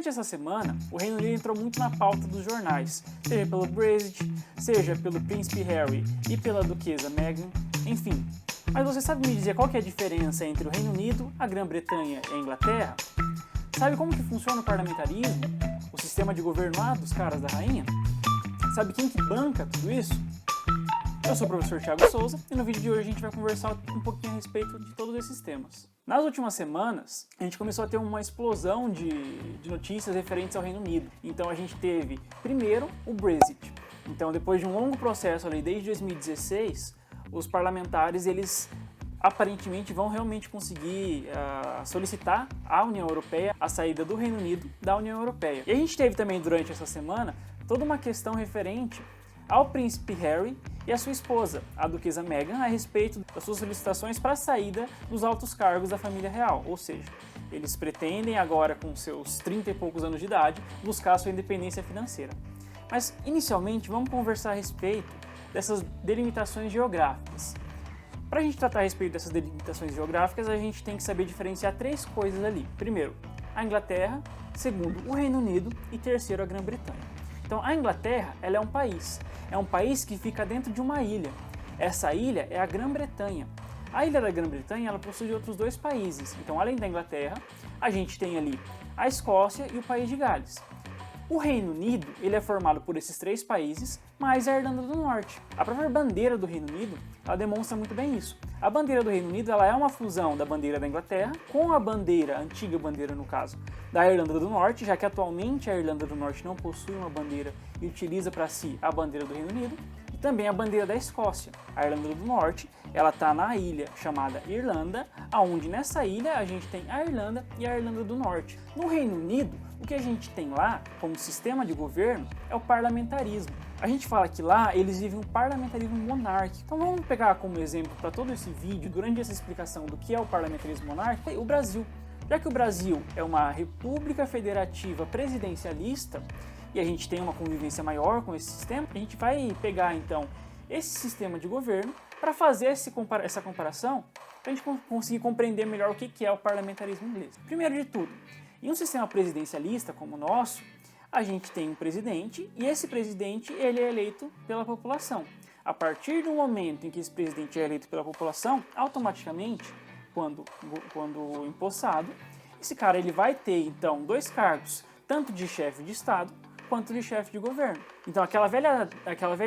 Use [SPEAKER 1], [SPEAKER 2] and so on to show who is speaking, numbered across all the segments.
[SPEAKER 1] Durante essa semana, o Reino Unido entrou muito na pauta dos jornais, seja pelo Brexit, seja pelo Príncipe Harry e pela Duquesa Meghan, enfim. Mas você sabe me dizer qual que é a diferença entre o Reino Unido, a Grã-Bretanha e a Inglaterra? Sabe como que funciona o parlamentarismo, o sistema de governo lá dos caras da rainha? Sabe quem que banca tudo isso? Eu sou o professor Thiago Souza e no vídeo de hoje a gente vai conversar um pouquinho a respeito de todos esses temas. Nas últimas semanas, a gente começou a ter uma explosão de notícias referentes ao Reino Unido. Então a gente teve, primeiro, o Brexit. Então depois de um longo processo ali, desde 2016, os parlamentares, eles aparentemente vão realmente conseguir solicitar à União Europeia a saída do Reino Unido da União Europeia. E a gente teve também durante essa semana toda uma questão referente ao príncipe Harry e a sua esposa, a duquesa Meghan, a respeito das suas solicitações para a saída dos altos cargos da família real, ou seja, eles pretendem agora, com seus 30 e poucos anos de idade, buscar a sua independência financeira. Mas, inicialmente, vamos conversar a respeito dessas delimitações geográficas. Para a gente tratar a respeito dessas delimitações geográficas, a gente tem que saber diferenciar três coisas ali. Primeiro, a Inglaterra, segundo, o Reino Unido e terceiro, a Grã-Bretanha. Então, a Inglaterra, ela é um país que fica dentro de uma ilha. Essa ilha é a Grã-Bretanha. A ilha da Grã-Bretanha, ela possui outros dois países. Então, além da Inglaterra, a gente tem ali a Escócia e o País de Gales. O Reino Unido, ele é formado por esses três países, mais a Irlanda do Norte. A própria bandeira do Reino Unido, ela demonstra muito bem isso. A bandeira do Reino Unido, ela é uma fusão da bandeira da Inglaterra com a bandeira, a antiga bandeira no caso, da Irlanda do Norte, já que atualmente a Irlanda do Norte não possui uma bandeira e utiliza para si a bandeira do Reino Unido, e também a bandeira da Escócia. A Irlanda do Norte, ela está na ilha chamada Irlanda, onde nessa ilha a gente tem a Irlanda e a Irlanda do Norte. No Reino Unido, o que a gente tem lá, como sistema de governo, é o parlamentarismo. A gente fala que lá eles vivem um parlamentarismo monárquico. Então vamos pegar como exemplo para todo esse vídeo, durante essa explicação do que é o parlamentarismo monárquico, o Brasil. Já que o Brasil é uma república federativa presidencialista, e a gente tem uma convivência maior com esse sistema, a gente vai pegar então esse sistema de governo para fazer essa comparação, para a gente conseguir compreender melhor o que é o parlamentarismo inglês. Primeiro de tudo, em um sistema presidencialista como o nosso, a gente tem um presidente e esse presidente ele é eleito pela população. A partir do momento em que esse presidente é eleito pela população, automaticamente, quando empossado, esse cara ele vai ter então dois cargos, tanto de chefe de Estado quanto de chefe de governo. Então aquela velha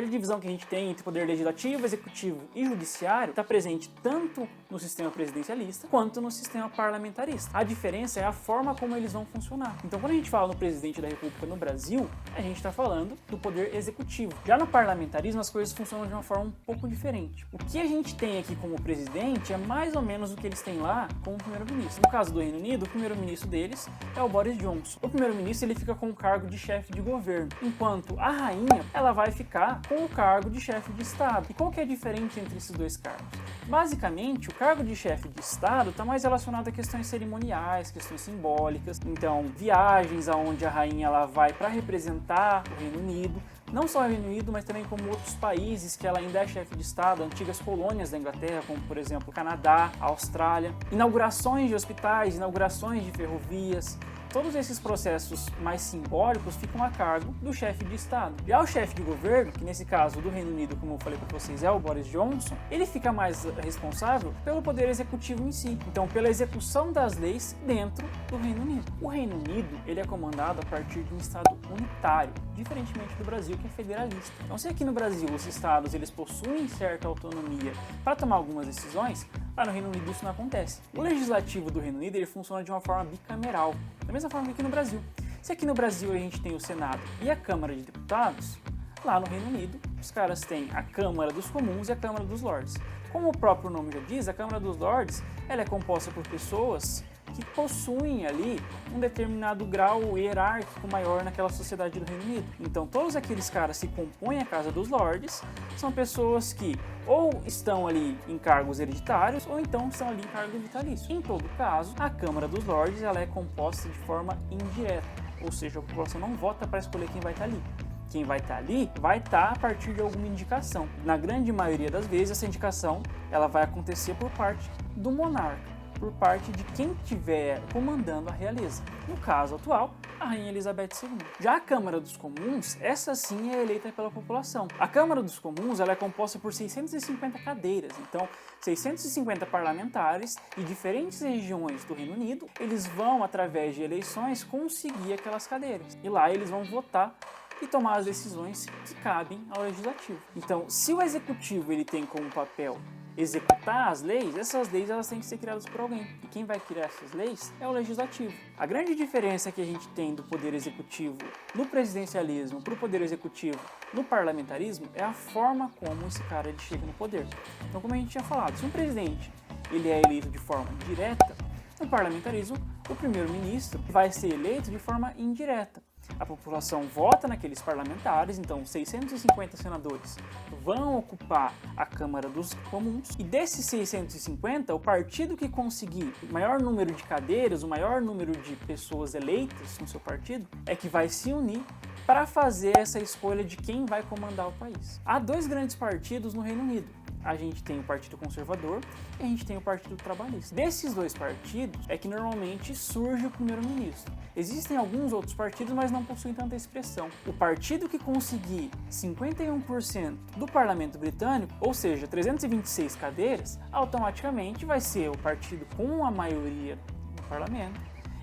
[SPEAKER 1] divisão que a gente tem entre poder legislativo, executivo e judiciário está presente tanto no sistema presidencialista quanto no sistema parlamentarista. A diferença é a forma como eles vão funcionar. Então quando a gente fala no presidente da República no Brasil, a gente está falando do poder executivo. Já no parlamentarismo as coisas funcionam de uma forma um pouco diferente. O que a gente tem aqui como presidente é mais ou menos o que eles têm lá como primeiro-ministro. No caso do Reino Unido, o primeiro-ministro deles é o Boris Johnson. O primeiro-ministro ele fica com o cargo de chefe de governo, enquanto a rainha ela vai ficar com o cargo de chefe de Estado. E qual que é a diferença entre esses dois cargos? Basicamente, o cargo de chefe de Estado está mais relacionado a questões cerimoniais, questões simbólicas. Então, viagens aonde a rainha ela vai para representar o Reino Unido, não só o Reino Unido, mas também como outros países que ela ainda é chefe de Estado, antigas colônias da Inglaterra, como por exemplo o Canadá, a Austrália, inaugurações de hospitais, inaugurações de ferrovias. Todos esses processos mais simbólicos ficam a cargo do chefe de Estado. Já o chefe de governo, que nesse caso do Reino Unido, como eu falei para vocês, é o Boris Johnson, ele fica mais responsável pelo poder executivo em si. Então, pela execução das leis dentro do Reino Unido. O Reino Unido, ele é comandado a partir de um Estado unitário, diferentemente do Brasil, que é federalista. Então, se aqui no Brasil os estados eles possuem certa autonomia para tomar algumas decisões, lá no Reino Unido isso não acontece. O legislativo do Reino Unido ele funciona de uma forma bicameral, da mesma forma que aqui no Brasil. Se aqui no Brasil a gente tem o Senado e a Câmara de Deputados, lá no Reino Unido os caras têm a Câmara dos Comuns e a Câmara dos Lords. Como o próprio nome já diz, a Câmara dos Lords ela é composta por pessoas que possuem ali um determinado grau hierárquico maior naquela sociedade do Reino Unido. Então todos aqueles caras que compõem a Casa dos Lords são pessoas que ou estão ali em cargos hereditários ou então estão ali em cargos vitalícios. Em todo caso, a Câmara dos Lords ela é composta de forma indireta, ou seja, a população não vota para escolher quem vai estar ali. Quem vai estar ali vai estar a partir de alguma indicação. Na grande maioria das vezes, essa indicação ela vai acontecer por parte do monarca. por parte de quem estiver comandando a realeza. No caso atual, a Rainha Elizabeth II. Já a Câmara dos Comuns, essa sim é eleita pela população. A Câmara dos Comuns ela é composta por 650 cadeiras, então 650 parlamentares de diferentes regiões do Reino Unido, eles vão, através de eleições, conseguir aquelas cadeiras. E lá eles vão votar e tomar as decisões que cabem ao legislativo. Então, se o executivo ele tem como papel executar as leis, essas leis elas têm que ser criadas por alguém. E quem vai criar essas leis é o legislativo. A grande diferença que a gente tem do poder executivo no presidencialismo para o poder executivo no parlamentarismo é a forma como esse cara ele chega no poder. Então, como a gente tinha falado, se um presidente ele é eleito de forma direta, no parlamentarismo o primeiro-ministro vai ser eleito de forma indireta. A população vota naqueles parlamentares, então 650 senadores vão ocupar a Câmara dos Comuns, e desses 650, o partido que conseguir o maior número de cadeiras, o maior número de pessoas eleitas no seu partido, é que vai se unir para fazer essa escolha de quem vai comandar o país. Há dois grandes partidos no Reino Unido. A gente tem o Partido Conservador e a gente tem o Partido Trabalhista. Desses dois partidos é que normalmente surge o primeiro-ministro. Existem alguns outros partidos, mas não possuem tanta expressão. O partido que conseguir 51% do parlamento britânico, ou seja, 326 cadeiras, automaticamente vai ser o partido com a maioria no parlamento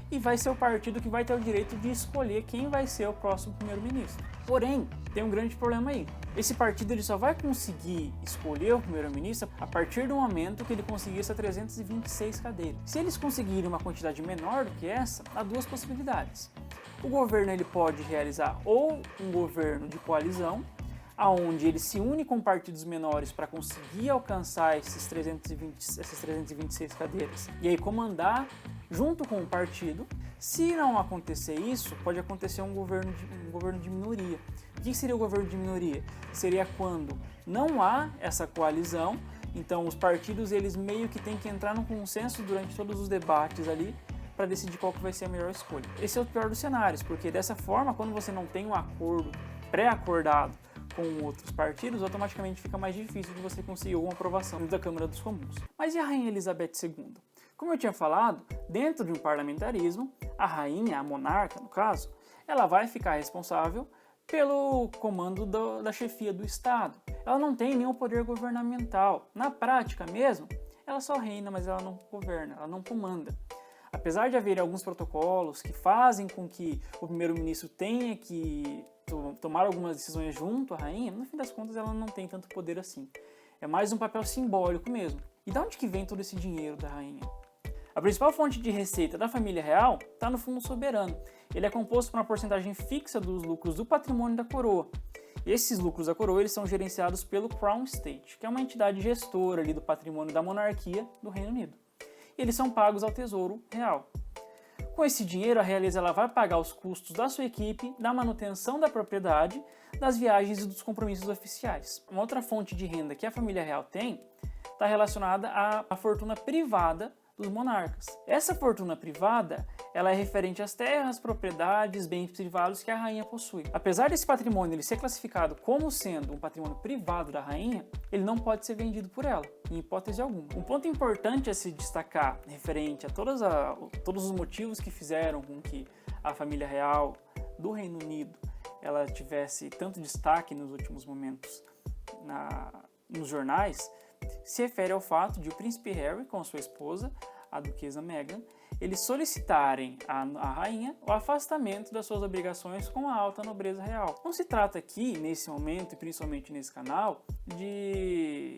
[SPEAKER 1] e vai ser o partido que vai ter o direito de escolher quem vai ser o próximo primeiro-ministro. Porém, tem um grande problema aí. Esse partido ele só vai conseguir escolher o primeiro-ministro a partir do momento que ele conseguir essas 326 cadeiras. Se eles conseguirem uma quantidade menor do que essa, há duas possibilidades. O governo ele pode realizar ou um governo de coalizão, aonde ele se une com partidos menores para conseguir alcançar essas 326 cadeiras e aí comandar junto com o partido. Se não acontecer isso, pode acontecer um governo de minoria. O que seria o governo de minoria? Seria quando não há essa coalizão, então os partidos eles meio que têm que entrar num consenso durante todos os debates ali para decidir qual que vai ser a melhor escolha. Esse é o pior dos cenários, porque dessa forma, quando você não tem um acordo pré-acordado com outros partidos, automaticamente fica mais difícil de você conseguir uma aprovação da Câmara dos Comuns. Mas e a Rainha Elizabeth II? Como eu tinha falado, dentro de um parlamentarismo, a rainha, a monarca no caso, ela vai ficar responsável pelo comando da chefia do Estado. Ela não tem nenhum poder governamental. Na prática mesmo, ela só reina, mas ela não governa, ela não comanda. Apesar de haver alguns protocolos que fazem com que o primeiro-ministro tenha que tomar algumas decisões junto à rainha, no fim das contas ela não tem tanto poder assim. É mais um papel simbólico mesmo. E de onde que vem todo esse dinheiro da rainha? A principal fonte de receita da família real está no Fundo Soberano. Ele é composto por uma porcentagem fixa dos lucros do patrimônio da coroa. E esses lucros da coroa eles são gerenciados pelo Crown Estate, que é uma entidade gestora ali do patrimônio da monarquia do Reino Unido. E eles são pagos ao Tesouro Real. Com esse dinheiro, a realeza ela vai pagar os custos da sua equipe, da manutenção da propriedade, das viagens e dos compromissos oficiais. Uma outra fonte de renda que a família real tem está relacionada à fortuna privada dos monarcas. Essa fortuna privada ela é referente às terras, propriedades, bens privados que a rainha possui. Apesar desse patrimônio ele ser classificado como sendo um patrimônio privado da rainha, ele não pode ser vendido por ela, em hipótese alguma. Um ponto importante a se destacar referente a todos os motivos que fizeram com que a família real do Reino Unido ela tivesse tanto destaque nos últimos momentos nos jornais, se refere ao fato de o príncipe Harry com a sua esposa, a duquesa Meghan, eles solicitarem à rainha o afastamento das suas obrigações com a alta nobreza real. Não se trata aqui, nesse momento e principalmente nesse canal, de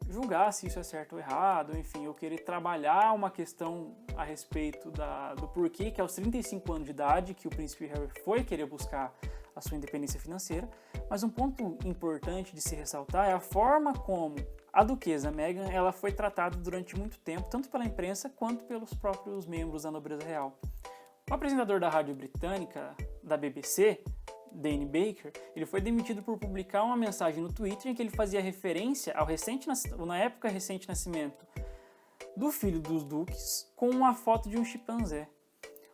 [SPEAKER 1] julgar se isso é certo ou errado, enfim, eu querer trabalhar uma questão a respeito do porquê que aos 35 anos de idade que o príncipe Harry foi querer buscar a sua independência financeira, mas um ponto importante de se ressaltar é a forma como a duquesa Meghan ela foi tratada durante muito tempo, tanto pela imprensa quanto pelos próprios membros da nobreza real. O apresentador da rádio britânica, da BBC, Danny Baker, ele foi demitido por publicar uma mensagem no Twitter em que ele fazia referência ao na época recente nascimento do filho dos duques com uma foto de um chimpanzé.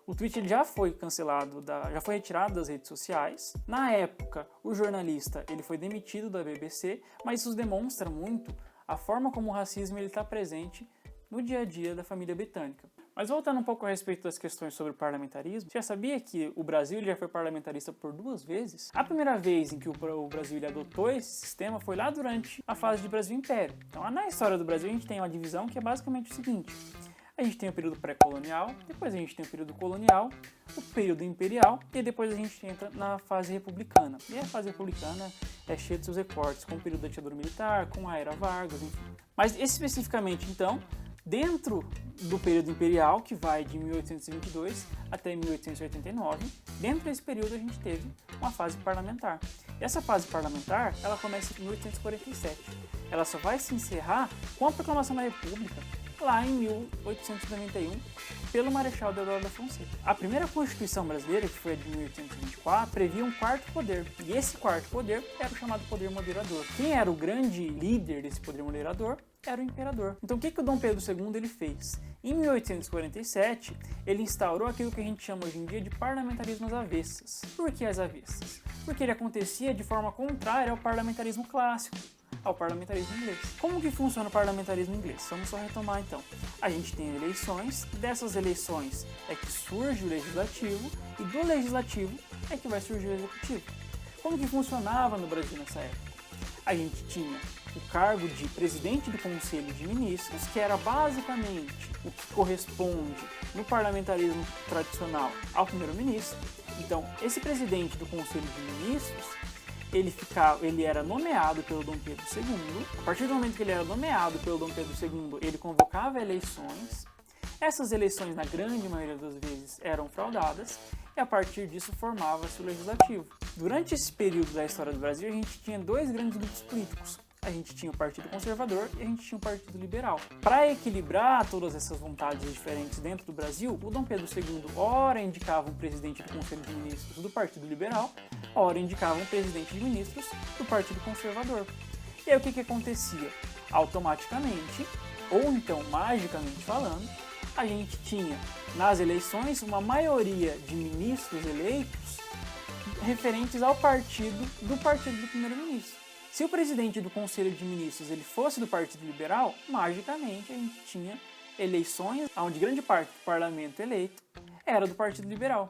[SPEAKER 1] O tweet já foi cancelado, já foi retirado das redes sociais. Na época, o jornalista ele foi demitido da BBC, mas isso demonstra muito a forma como o racismo está presente no dia a dia da família britânica. Mas voltando um pouco a respeito das questões sobre o parlamentarismo, você já sabia que o Brasil já foi parlamentarista por 2 vezes? A primeira vez em que o Brasil ele adotou esse sistema foi lá durante a fase de Brasil Império. Então, na história do Brasil, a gente tem uma divisão que é basicamente o seguinte: a gente tem o período pré-colonial, depois a gente tem o período colonial, o período imperial e depois a gente entra na fase republicana. E a fase republicana é cheia de seus recortes, com o período da ditadura militar, com a era Vargas, enfim. Mas especificamente, então, dentro do período imperial, que vai de 1822 até 1889, dentro desse período a gente teve uma fase parlamentar. E essa fase parlamentar, ela começa em 1847. Ela só vai se encerrar com a proclamação da República, lá em 1891, pelo Marechal Deodoro da Fonseca. A primeira Constituição brasileira, que foi a de 1824, previa um quarto poder, e esse quarto poder era o chamado poder moderador. Quem era o grande líder desse poder moderador era o imperador. Então o que o Dom Pedro II ele fez? Em 1847, ele instaurou aquilo que a gente chama hoje em dia de parlamentarismo às avessas. Por que às avessas? Porque ele acontecia de forma contrária ao parlamentarismo clássico, ao parlamentarismo inglês. Como que funciona o parlamentarismo inglês? Vamos só retomar então. A gente tem eleições, dessas eleições é que surge o legislativo, e do legislativo é que vai surgir o executivo. Como que funcionava no Brasil nessa época? A gente tinha o cargo de presidente do Conselho de Ministros, que era basicamente o que corresponde no parlamentarismo tradicional ao primeiro-ministro. Então, esse presidente do Conselho de Ministros, ele era nomeado pelo Dom Pedro II. A partir do momento que ele era nomeado pelo Dom Pedro II, ele convocava eleições. Essas eleições, na grande maioria das vezes, eram fraudadas, e a partir disso formava-se o legislativo. Durante esse período da história do Brasil, a gente tinha 2 grandes grupos políticos. A gente tinha o Partido Conservador e a gente tinha o Partido Liberal. Para equilibrar todas essas vontades diferentes dentro do Brasil, o Dom Pedro II ora indicava um presidente do Conselho de Ministros do Partido Liberal, ora indicava um presidente de ministros do Partido Conservador. E aí o que acontecia? Automaticamente, ou então magicamente falando, a gente tinha nas eleições uma maioria de ministros eleitos referentes ao partido do primeiro-ministro. Se o presidente do Conselho de Ministros ele fosse do Partido Liberal, magicamente a gente tinha eleições onde grande parte do parlamento eleito era do Partido Liberal.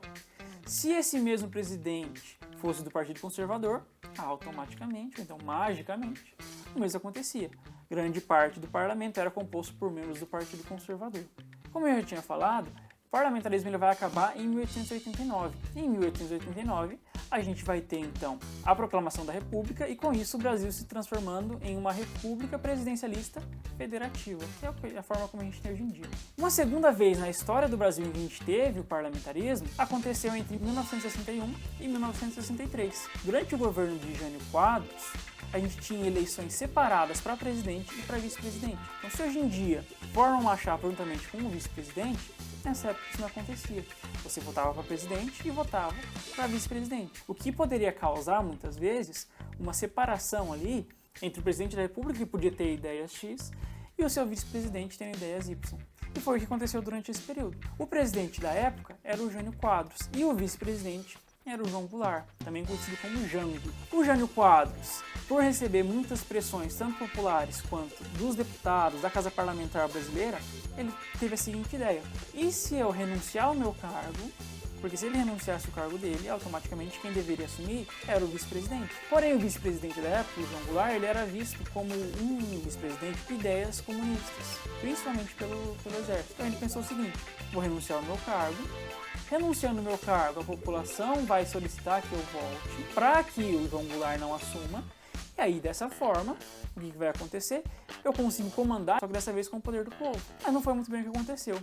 [SPEAKER 1] Se esse mesmo presidente fosse do Partido Conservador, automaticamente, ou então magicamente, o mesmo acontecia. Grande parte do parlamento era composto por membros do Partido Conservador. Como eu já tinha falado, o parlamentarismo ele vai acabar em 1889. Em 1889, a gente vai ter, então, a proclamação da República e, com isso, o Brasil se transformando em uma república presidencialista federativa, que é a forma como a gente tem hoje em dia. Uma segunda vez na história do Brasil em que a gente teve o parlamentarismo aconteceu entre 1961 e 1963. Durante o governo de Jânio Quadros, a gente tinha eleições separadas para presidente e para vice-presidente. Então, se hoje em dia formam uma chapa juntamente com o vice-presidente, nessa época isso não acontecia. Você votava para presidente e votava para vice-presidente. O que poderia causar, muitas vezes, uma separação ali entre o presidente da República, que podia ter ideias X, e o seu vice-presidente tendo ideias Y. E foi o que aconteceu durante esse período. O presidente da época era o Jânio Quadros e o vice-presidente era o João Goulart, também conhecido como Jango. O Jânio Quadros, por receber muitas pressões, tanto populares quanto dos deputados da Casa Parlamentar Brasileira, ele teve a seguinte ideia: e se eu renunciar ao meu cargo? Porque se ele renunciasse o cargo dele, automaticamente quem deveria assumir era o vice-presidente. Porém, o vice-presidente da época, o João Goulart, ele era visto como um vice-presidente com ideias comunistas, principalmente pelo exército. Então ele pensou o seguinte: vou renunciar ao meu cargo. Renunciando ao meu cargo, a população vai solicitar que eu volte para que o João Goulart não assuma. E aí, dessa forma, o que vai acontecer? Eu consigo comandar, só que dessa vez com o poder do povo. Mas não foi muito bem o que aconteceu.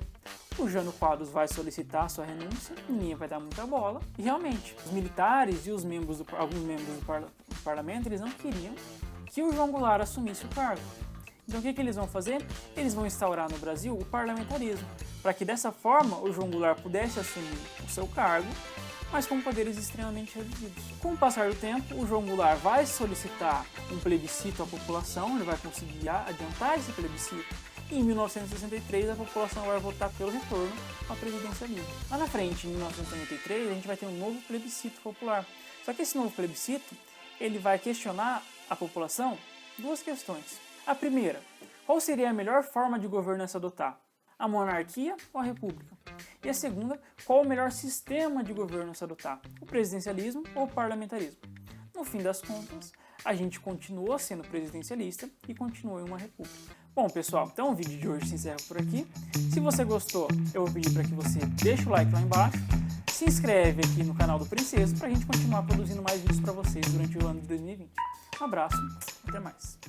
[SPEAKER 1] O Jânio Quadros vai solicitar a sua renúncia, ninguém vai dar muita bola. E realmente, os militares e alguns membros do parlamento, eles não queriam que o João Goulart assumisse o cargo. Então o que eles vão fazer? Eles vão instaurar no Brasil o parlamentarismo, para que dessa forma o João Goulart pudesse assumir o seu cargo, mas com poderes extremamente reduzidos. Com o passar do tempo, o João Goulart vai solicitar um plebiscito à população, ele vai conseguir adiantar esse plebiscito, e em 1963 a população vai votar pelo retorno ao presidencialismo. Lá na frente, em 1993, a gente vai ter um novo plebiscito popular. Só que esse novo plebiscito, ele vai questionar a população 2 questões. A primeira, qual seria a melhor forma de governo a se adotar? A monarquia ou a república? E a segunda, qual o melhor sistema de governo a se adotar? O presidencialismo ou o parlamentarismo? No fim das contas, a gente continuou sendo presidencialista e continuou em uma república. Bom, pessoal, então o vídeo de hoje se encerra por aqui. Se você gostou, eu vou pedir para que você deixe o like lá embaixo, se inscreve aqui no canal do Princeso para a gente continuar produzindo mais vídeos para vocês durante o ano de 2020. Um abraço, até mais.